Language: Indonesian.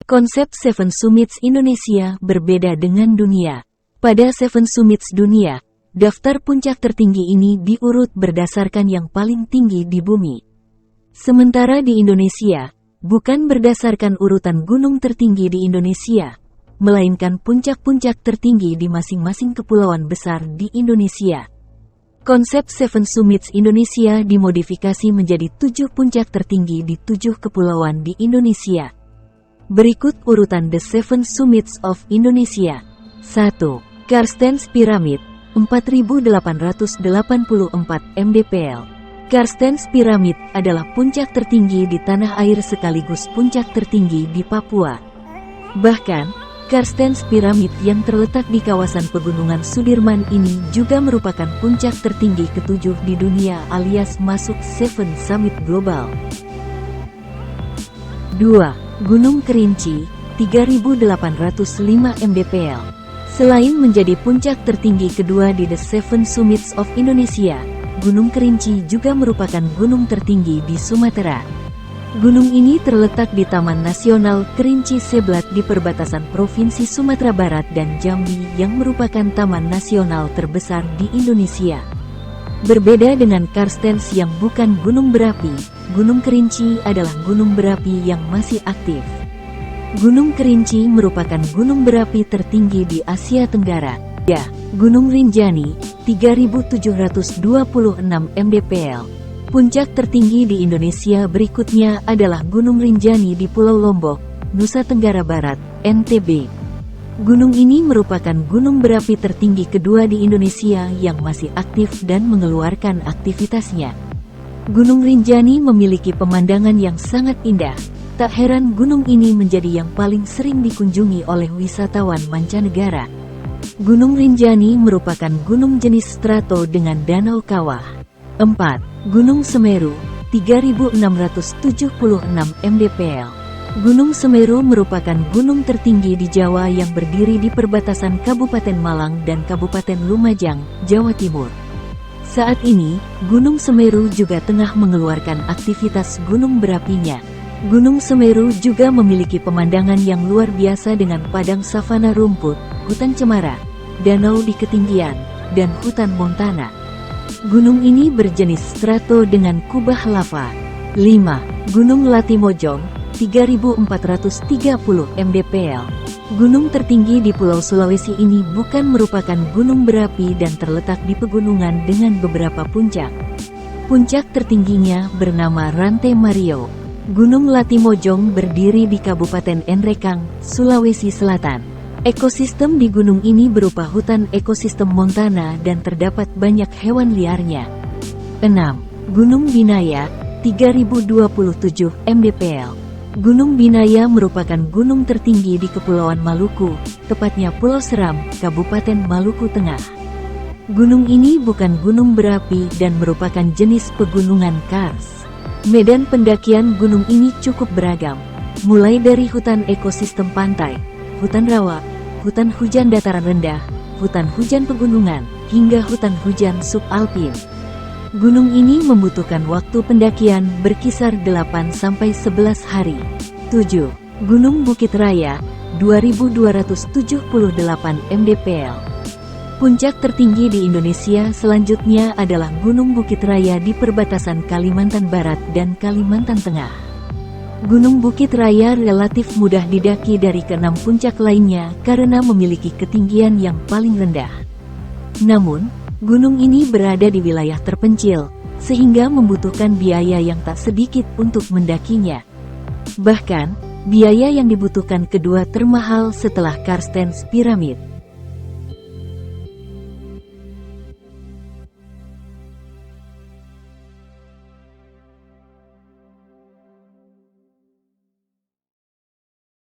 Konsep Seven Summits Indonesia berbeda dengan dunia. Pada Seven Summits dunia, daftar puncak tertinggi ini diurut berdasarkan yang paling tinggi di bumi. Sementara di Indonesia, bukan berdasarkan urutan gunung tertinggi di Indonesia, melainkan puncak-puncak tertinggi di masing-masing kepulauan besar di Indonesia. Konsep Seven Summits Indonesia dimodifikasi menjadi 7 puncak tertinggi di 7 kepulauan di Indonesia. Berikut urutan The Seven Summits of Indonesia. 1. Carstensz Pyramid, 4.884 mdpl. Carstensz Pyramid adalah puncak tertinggi di tanah air sekaligus puncak tertinggi di Papua. Bahkan, Carstensz Pyramid yang terletak di kawasan pegunungan Sudirman ini juga merupakan puncak tertinggi ke-7 di dunia alias masuk Seven Summit Global. 2. Gunung Kerinci, 3.805 mdpl. Selain menjadi puncak tertinggi kedua di The Seven Summits of Indonesia, Gunung Kerinci juga merupakan gunung tertinggi di Sumatera. Gunung ini terletak di Taman Nasional Kerinci Seblat di perbatasan Provinsi Sumatera Barat dan Jambi yang merupakan taman nasional terbesar di Indonesia. Berbeda dengan Carstensz yang bukan gunung berapi, Gunung Kerinci adalah gunung berapi yang masih aktif. Gunung Kerinci merupakan gunung berapi tertinggi di Asia Tenggara. Ya, Gunung Rinjani, 3.726 mdpl. Puncak tertinggi di Indonesia berikutnya adalah Gunung Rinjani di Pulau Lombok, Nusa Tenggara Barat, NTB. Gunung ini merupakan gunung berapi tertinggi kedua di Indonesia yang masih aktif dan mengeluarkan aktivitasnya. Gunung Rinjani memiliki pemandangan yang sangat indah. Tak heran gunung ini menjadi yang paling sering dikunjungi oleh wisatawan mancanegara. Gunung Rinjani merupakan gunung jenis strato dengan danau kawah. 4. Gunung Semeru, 3.676 mdpl. Gunung Semeru merupakan gunung tertinggi di Jawa yang berdiri di perbatasan Kabupaten Malang dan Kabupaten Lumajang, Jawa Timur. Saat ini, Gunung Semeru juga tengah mengeluarkan aktivitas gunung berapinya. Gunung Semeru juga memiliki pemandangan yang luar biasa dengan padang savana rumput, hutan cemara, danau di ketinggian, dan hutan montana. Gunung ini berjenis strato dengan kubah lava. 5. Gunung Latimojong, 3.430 mdpl. Gunung tertinggi di Pulau Sulawesi ini bukan merupakan gunung berapi dan terletak di pegunungan dengan beberapa puncak. Puncak tertingginya bernama Rantai Mario. Gunung Latimojong berdiri di Kabupaten Enrekang, Sulawesi Selatan. Ekosistem di gunung ini berupa hutan ekosistem montana dan terdapat banyak hewan liarnya. 6. Gunung Binaya, 3.027 mdpl. Gunung Binaya merupakan gunung tertinggi di Kepulauan Maluku, tepatnya Pulau Seram, Kabupaten Maluku Tengah. Gunung ini bukan gunung berapi dan merupakan jenis pegunungan kars. Medan pendakian gunung ini cukup beragam, mulai dari hutan ekosistem pantai, hutan rawa, hutan hujan dataran rendah, hutan hujan pegunungan, hingga hutan hujan subalpin. Gunung ini membutuhkan waktu pendakian berkisar 8-11 hari. 7. Gunung Bukit Raya, 2.278 mdpl. Puncak tertinggi di Indonesia selanjutnya adalah Gunung Bukit Raya di perbatasan Kalimantan Barat dan Kalimantan Tengah. Gunung Bukit Raya relatif mudah didaki dari ke-6 puncak lainnya karena memiliki ketinggian yang paling rendah. Namun, gunung ini berada di wilayah terpencil, sehingga membutuhkan biaya yang tak sedikit untuk mendakinya. Bahkan, biaya yang dibutuhkan kedua termahal setelah Carstensz Pyramid.